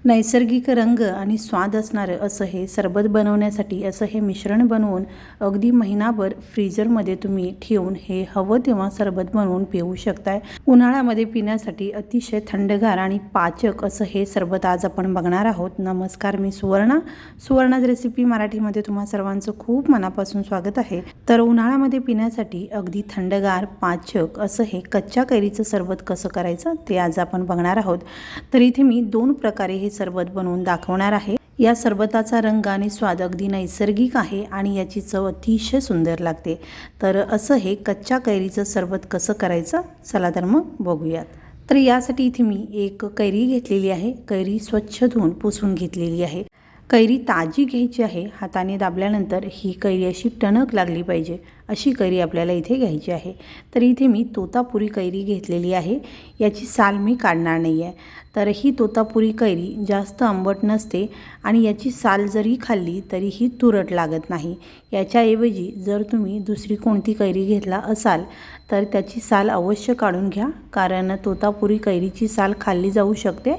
नैसर्गिक रंग आणि स्वाद असणारं असं हे सरबत बनवण्यासाठी असं हे मिश्रण बनवून अगदी महिनाभर फ्रीजरमध्ये तुम्ही ठेवून हे हवं तेव्हा सरबत बनवून पिऊ शकताय। उन्हाळ्यामध्ये पिण्यासाठी अतिशय थंडगार आणि पाचक असं हे सरबत आज आपण बघणार आहोत। नमस्कार, मी सुवर्णाज रेसिपी मराठीमध्ये तुम्हा सर्वांचं खूप मनापासून स्वागत आहे। तर उन्हाळ्यामध्ये पिण्यासाठी अगदी थंडगार पाचक असं हे कच्च्या कैरीचं सरबत कसं करायचं ते आज आपण बघणार आहोत। तर इथे मी दोन प्रकारे हे सरबत बनवून दाखवणार आहे। या सरबताचा रंग आणि स्वाद अगदी नैसर्गिक आहे आणि याची चव अतिशय सुंदर लागते। तर असं हे कच्च्या कैरीचं सरबत कसं करायचं, चला तर मग बघूयात। तर यासाठी इथे मी एक कैरी घेतलेली आहे। कैरी स्वच्छ धुवून पुसून घेतलेली आहे। कैरी ताजी घ्यायची आहे। हाताने दाबल्यानंतर ही कैरी अशी टणक लागली पाहिजे अशी कैरी आपल्याला इथे घ्यायची आहे। तर इथे मी तोतापुरी कैरी घेतलेली आहे। याची साल मी काढणार नाही आहे। तर ही तोतापुरी कैरी जास्त आंबट नसते आणि याची साल जरी खाल्ली तरीही तुरट लागत नाही। याच्याऐवजी जर तुम्ही दुसरी कोणती कैरी घेतला असाल तर त्याची साल अवश्य काढून घ्या, कारण तोतापुरी कैरीची साल खाल्ली जाऊ शकते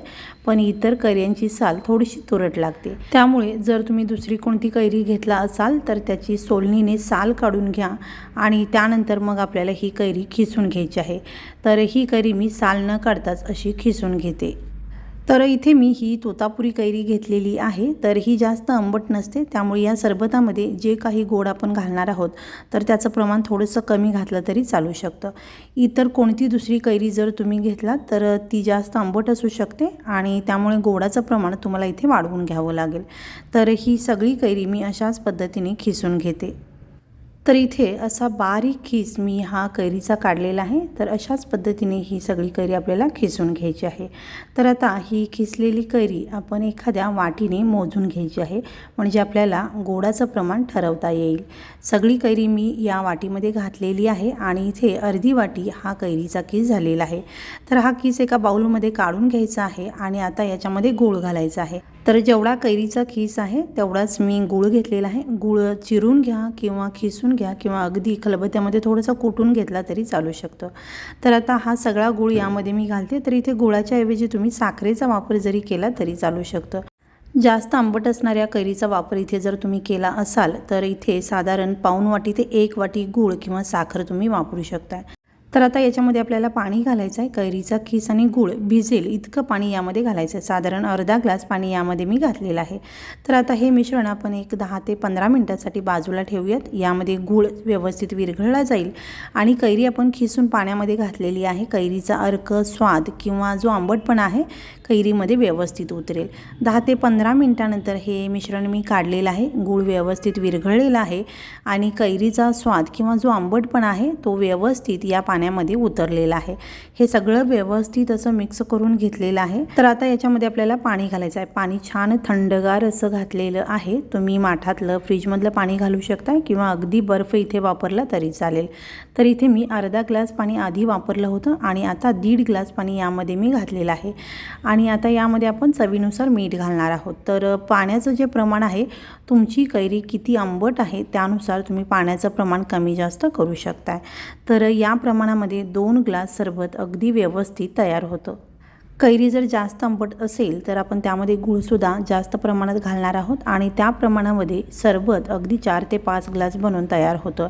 पण इतर कैऱ्यांची साल थोडीशी तुरट लागते। त्यामुळे जर तुम्ही दुसरी कोणती कैरी घेतला असाल तर त्याची सोलणीने साल काढून घ्या आणि त्यानंतर मग आपल्याला ही कैरी खिसून घ्यायची आहे। तर ही कैरी मी साल न काढताच अशी खिसून घेते। तर इथे मी ही तोतापुरी कैरी घेतलेली आहे। तर ही जास्त आंबट नसते, त्यामुळे या सरबतामध्ये जे काही गोड आपण घालणार आहोत तर त्याचं प्रमाण थोडंसं कमी घातलं तरी चालू शकतं। इतर कोणती दुसरी कैरी जर तुम्ही घेतलात तर ती जास्त आंबट असू शकते आणि त्यामुळे गोडाचं प्रमाण तुम्हाला इथे वाढवून घ्यावं लागेल। तर ही सगळी कैरी मी अशाच पद्धतीने खिसून घेते। तर इथे असा बारीक खीस मी हा कैरीचा काढलेला आहे। तर अशाच पद्धतीने ही सगळी कैरी आपल्याला खिसून घ्यायची आहे। तर आता ही खिसलेली कैरी आपण एखाद्या वाटीने मोजून घ्यायची आहे, म्हणजे आपल्याला गोडाचं प्रमाण ठरवता येईल। सगळी कैरी मी या वाटीमध्ये घातलेली आहे आणि इथे अर्धी वाटी हा कैरीचा खीस झालेला आहे। तर हा खीस एका बाउलमध्ये काढून घ्यायचा आहे आणि आता याच्यामध्ये गूळ घालायचा आहे। तर जेवढा कैरीचा खीस आहे तेवढाच मी गूळ घेतलेला आहे। गूळ चिरून घ्या किंवा खिसून घ्या किंवा अगदी खलबत्त्यामध्ये थोडासा कुटून घेतला तरी चालू शकतो। तर आता हा सगळा गूळ यामध्ये मी घालते। तर इथे गुळाच्या ऐवजी तुम्ही साखरेचा वापर जरी केला तरी चालू शकतो। जास्त आंबट असणाऱ्या कैरीचा वापर इथे जर तुम्ही केला असाल तर इथे साधारण पाऊण वाटी ते 1 वाटी गूळ किंवा साखर तुम्ही वापरू शकता। तर आता याच्यामध्ये आपल्याला पाणी घालायचं आहे। कैरीचा खीस आणि गूळ भिजेल इतकं पाणी यामध्ये घालायचं आहे। साधारण अर्धा ग्लास पाणी यामध्ये मी घातलेलं आहे। तर आता हे मिश्रण आपण एक 10 ते 15 मिनिटांसाठी बाजूला ठेवूयात। यामध्ये गूळ व्यवस्थित विरघळला जाईल आणि कैरी आपण खिसून पाण्यामध्ये घातलेली आहे। कैरीचा अर्क, स्वाद किंवा जो आंबटपणा आहे कैरीमध्ये व्यवस्थित उतरेल। 10 ते 15 मिनिटांनंतर हे मिश्रण मी काढलेलं आहे। गूळ व्यवस्थित विरघळलेला आहे आणि कैरीचा स्वाद किंवा जो आंबटपणा आहे तो व्यवस्थित या पाण्यामध्ये उतरलेला आहे। हे सगळं व्यवस्थित असं मिक्स करून घेतलेलं आहे। तर आता याच्यामध्ये आपल्याला पाणी घालायचं आहे। पाणी छान थंडगार असं घातलेलं आहे। तुम्ही माठातलं फ्रीजमधलं पाणी घालू शकता किंवा अगदी बर्फ इथे वापरला तरी चालेल। तर इथे मी अर्धा ग्लास पाणी आधी वापरलं होतं आणि आता 1.5 ग्लास पाणी यामध्ये मी घातलेलं आहे आणि आता यामध्ये आपण चवीनुसार मीठ घालणार आहोत। तर पाण्याचं जे प्रमाण आहे, तुमची कैरी किती आंबट आहे त्यानुसार तुम्ही पाण्याचं प्रमाण कमी जास्त करू शकता। तर या प्रमाणामध्ये 2 ग्लास सरबत अगदी व्यवस्थित तयार होतं। कैरी जर जास्त आंबट असेल तर आपण त्यामध्ये गूळसुद्धा जास्त प्रमाणात घालणार आहोत आणि त्या प्रमाणामध्ये सरबत अगदी 4 ते 5 ग्लास बनवून तयार होतं।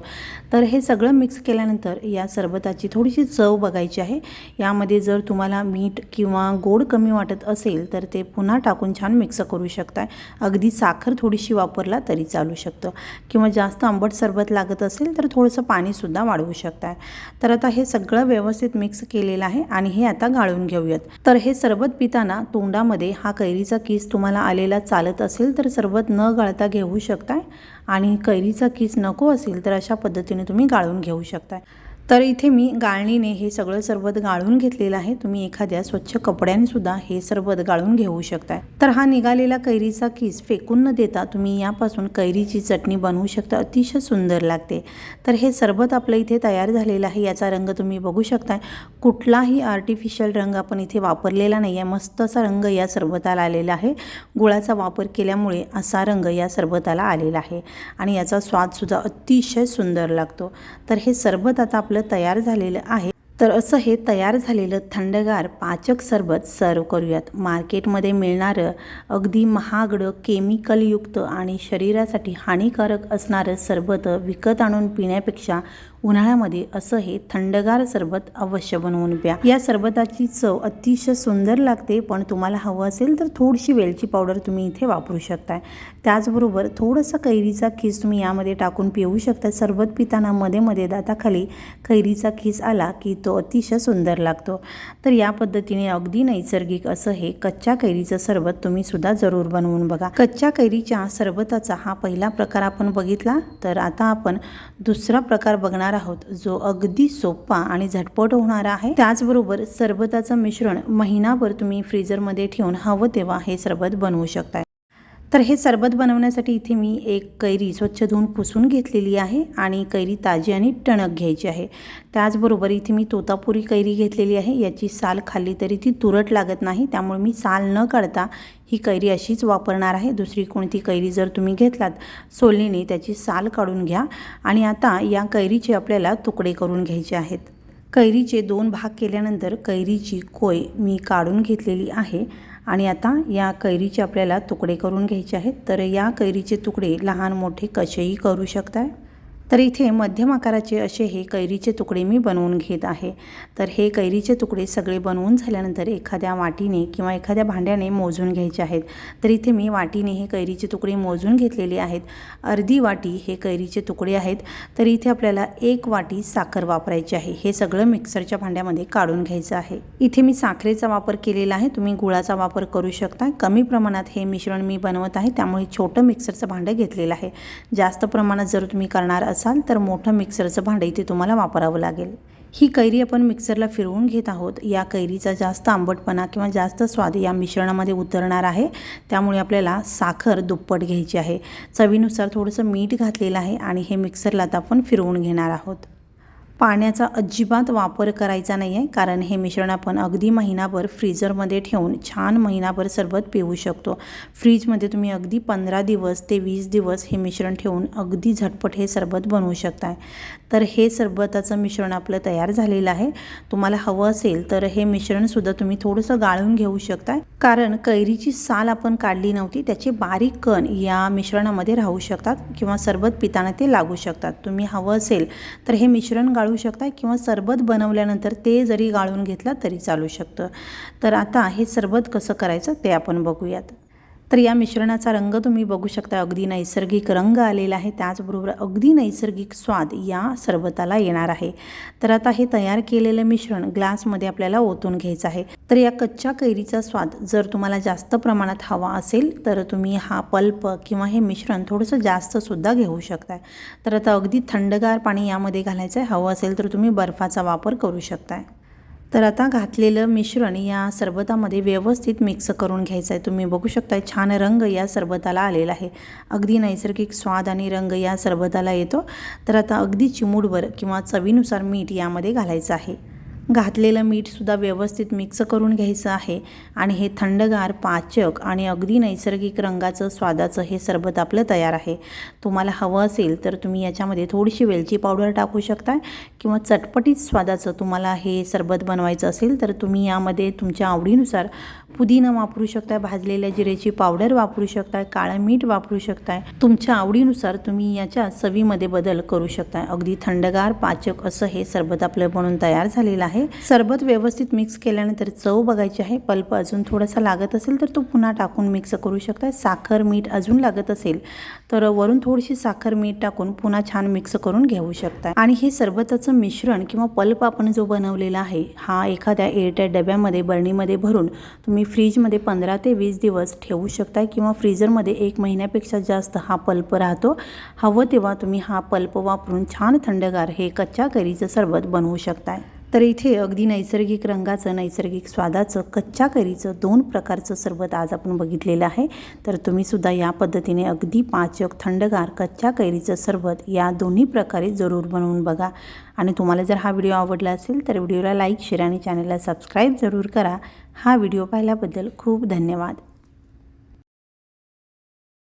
तर हे सगळं मिक्स केल्यानंतर या सरबताची थोडीशी चव बघायची आहे। यामध्ये जर तुम्हाला मीठ किंवा गोड कमी वाटत असेल तर ते पुन्हा टाकून छान मिक्स करू शकता। अगदी साखर थोडीशी वापरला तरी चालू शकतं किंवा जास्त आंबट सरबत लागत असेल तर थोडंसं पाणीसुद्धा वाढवू शकता। तर आता हे सगळं व्यवस्थित मिक्स केलेलं आहे आणि हे आता गाळून घेऊयात। तर हे सरबत पिताना तोंडामध्ये हा कैरीचा किस तुम्हाला आलेला चालत असेल तर सरबत न गाळता घेऊ शकता आणि कैरीचा किस नको असेल तर अशा पद्धतीने तुम्ही गाळून घेऊ शकता। तर इथे मी गाळणीने हे सगळं सरबत गाळून घेतलेलं आहे। तुम्ही एखाद्या स्वच्छ कपड्याने सुद्धा हे सरबत गाळून घेऊ शकता। तर हा निघालेला कैरीचा किस फेकून न देता तुम्ही यापासून कैरीची चटणी बनवू शकता, अतिशय सुंदर लागते। तर हे सरबत आपलं इथे तयार झालेलं आहे। याचा रंग तुम्ही बघू शकता, कुठलाही आर्टिफिशियल रंग आपण इथे वापरलेला नाही आहे। मस्त असा रंग या सरबताला आलेला आहे। गुळाचा वापर केल्यामुळे असा रंग या सरबताला आलेला आहे आणि याचा स्वादसुद्धा अतिशय सुंदर लागतो। तर हे सरबत आता तयार झालेलं आहे। तर असं हे तयार झालेलं थंडगार पाचक सरबत सर्व करूयात। मार्केटमध्ये मिळणारं अगदी महागडं केमिकलयुक्त आणि शरीरासाठी हानिकारक असणारं सरबत विकत आणून पिण्यापेक्षा उन्हाळ्यामध्ये असं हे थंडगार सरबत अवश्य बनवून प्या। या सरबताची चव अतिशय सुंदर लागते, पण तुम्हाला हवं असेल तर थोडीशी वेलची पावडर तुम्ही इथे वापरू शकताय। त्याचबरोबर थोडंसं कैरीचा खीस तुम्ही यामध्ये टाकून पिऊ शकता। सरबत पिताना मध्ये मध्ये दाताखाली कैरीचा खीस आला की तो अतिशय सुंदर लागतो। तर या पद्धतीने अगदी नैसर्गिक असं हे कच्च्या कैरीचं सरबत तुम्ही सुद्धा जरूर बनवून बघा। कच्च्या कैरीच्या सरबताचा हा पहिला प्रकार आपण बघितला, तर आता आपण दुसरा प्रकार बघणार आहोत, जो अगदी सोपा आणि झटपट होणार आहे। त्याचबरोबर सरबताचं मिश्रण महिनाभर तुम्ही फ्रीजरमध्ये ठेवून हवं तेव्हा हे सरबत बनवू शकता। तर हे सरबत बनवण्यासाठी इथे मी एक कैरी स्वच्छ धुवून पुसून घेतलेली आहे आणि कैरी ताजी आणि टणक घ्यायची आहे। त्याचबरोबर इथे मी तोतापुरी कैरी घेतलेली आहे। याची साल खाल्ली तरी ती तुरट लागत नाही, त्यामुळे मी साल न काढता ही कैरी अशीच वापरणार आहे। दुसरी कोणती कैरी जर तुम्ही घेतलात सोलणीने त्याची साल काढून घ्या आणि आता या कैरीचे आपल्याला तुकडे करून घ्यायचे आहेत। कैरीचे 2 भाग केल्यानंतर कैरीची कोय मी काढून घेतलेली आहे आणि आता या कैरीचे आपल्याला तुकडे करून घ्यायचे आहेत। तर या कैरीचे तुकडे लहान मोठे कसेही करू शकताय। तर इथे मध्यम आकाराचे असे हे कैरीचे तुकडे मी बनवून घेत आहे। तर हे कैरीचे तुकडे सगळे बनवून झाल्यानंतर एखाद्या वाटीने किंवा एखाद्या भांड्याने मोजून घ्यायचे आहेत। तर इथे मी वाटीने हे कैरीचे तुकडे मोजून घेतलेले आहेत। अर्धी वाटी हे कैरीचे तुकडे आहेत। तर इथे आपल्याला 1 वाटी साखर वापरायची आहे। हे सगळं मिक्सरच्या भांड्यामध्ये काढून घ्यायचं आहे। इथे मी साखरेचा वापर केलेला आहे, तुम्ही गुळाचा वापर करू शकता। कमी प्रमाणात हे मिश्रण मी बनवत आहे, त्यामुळे छोटं मिक्सरचं भांडं घेतलेलं आहे। जास्त प्रमाणात जर तुम्ही करणार असाल तर मोठं मिक्सरचं भांडं इथे तुम्हाला वापरावं लागेल। ही कैरी आपण मिक्सरला फिरवून घेत आहोत। या कैरीचा जास्त आंबटपणा किंवा जास्त स्वाद या मिश्रणामध्ये उतरणार आहे, त्यामुळे आपल्याला साखर दुप्पट घ्यायची आहे। चवीनुसार थोडंसं मीठ घातलेलं आहे आणि हे मिक्सरला आता आपण फिरवून घेणार आहोत। पाण्याचा अजिबात वापर करायचा नाही आहे, कारण हे मिश्रण आपण अगदी महिनाभर फ्रीजरमध्ये ठेवून छान महिनाभर सरबत पिऊ शकतो। फ्रीजमध्ये तुम्ही अगदी 15 दिवस ते 20 दिवस हे मिश्रण ठेवून अगदी झटपट हे सरबत बनवू शकताय। तर हे सरबताचं मिश्रण आपलं तयार झालेलं आहे। तुम्हाला हवं असेल तर हे मिश्रणसुद्धा तुम्ही थोडंसं गाळून घेऊ शकताय, कारण कैरीची साल आपण काढली नव्हती, त्याचे बारीक कण या मिश्रणामध्ये राहू शकतात किंवा सरबत पिताना ते लागू शकतात। तुम्ही हवं असेल तर हे मिश्रण गाळू शकता किंवा सरबत बनवल्यानंतर ते जरी गाळून घेतलं तरी चालू शकतं। तर आता हे सरबत कसं करायचं ते आपण बघूयात। तर या मिश्रणाचा रंग तुम्ही बघू शकता, अगदी नैसर्गिक रंग आलेला आहे। त्याचबरोबर अगदी नैसर्गिक स्वाद या सरबताला येणार आहे। तर आता हे तयार केलेलं मिश्रण ग्लासमध्ये आपल्याला ओतून घ्यायचं आहे। तर या कच्च्या कैरीचा स्वाद जर तुम्हाला जास्त प्रमाणात हवा असेल तर तुम्ही हा पल्प किंवा हे मिश्रण थोडंसं जास्त सुद्धा घेऊ शकताय। तर आता अगदी थंडगार पाणी यामध्ये घालायचं आहे। हवं असेल तर तुम्ही बर्फाचा वापर करू शकताय। तर आता घातलेलं मिश्रण या सरबतामध्ये व्यवस्थित मिक्स करून घ्यायचं आहे। तुम्ही बघू शकता छान रंग या सरबताला आलेला आहे। अगदी नैसर्गिक स्वाद आणि रंग या सरबताला येतो। तर आता अगदी चिमूटभर किंवा चवीनुसार मीठ यामध्ये घालायचं आहे। घातलेलं मीठसुद्धा व्यवस्थित मिक्स करून घ्यायचं आहे आणि हे थंडगार पाचक आणि अगदी नैसर्गिक रंगाचं स्वादाचं हे सरबत आपलं तयार आहे। तुम्हाला हवं असेल तर तुम्ही याच्यामध्ये थोडीशी वेलची पावडर टाकू शकता किंवा चटपटीत स्वादाचं तुम्हाला हे सरबत बनवायचं असेल तर तुम्ही यामध्ये तुमच्या आवडीनुसार पुदिना वापरू शकता, भाजलेल्या जिऱ्याची पावडर वापरू शकता, काळं मीठ वापरू शकता। तुमच्या आवडीनुसार तुम्ही याच्या चवीमध्ये बदल करू शकता। अगदी थंडगार पाचक असं हे सरबत आपलं बनवून तयार झालेलं आहे। सरबत व्यवस्थित मिक्स केल्यानंतर चव बघायची आहे। पल्प अजून थोडासा लागत असेल तर तो पुन्हा टाकून मिक्स करू शकता। साखर मीठ अजून लागत असेल तर वरून थोडीशी साखर मीठ टाकून पुन्हा छान मिक्स करून घेऊ शकता। आणि हे सरबताचं मिश्रण किंवा पल्प आपण जो बनवलेला आहे हा एखाद्या एअरटाईट डब्यामध्ये बरणीमध्ये भरून तुम्ही फ्रीजमध्ये 15 ते 20 दिवस ठेवू शकता किंवा फ्रीजरमध्ये 1 महिन्यापेक्षा जास्त हा पल्प राहतो। हवं तेव्हा तुम्ही हा पल्प वापरून छान थंडगार हे कच्च्या कैरीचं सरबत बनवू शकता। तर इथे अगदी नैसर्गिक रंगाचं, नैसर्गिक स्वादाचं, कच्च्या कैरीचं 2 प्रकारचं सरबत आज आपण बघितलेलं आहे। तर तुम्ही सुद्धा या पद्धतीने अगदी पाचक थंडगार कच्च्या कैरीचं सरबत या दोन्ही प्रकारे जरूर बनवून बघा। आणि तुम्हाला जर हा व्हिडिओ आवडला असेल तर व्हिडिओला लाईक, शेअर आणि चॅनलला सबस्क्राईब जरूर करा। हा व्हिडिओ पाहिल्याबद्दल खूप धन्यवाद।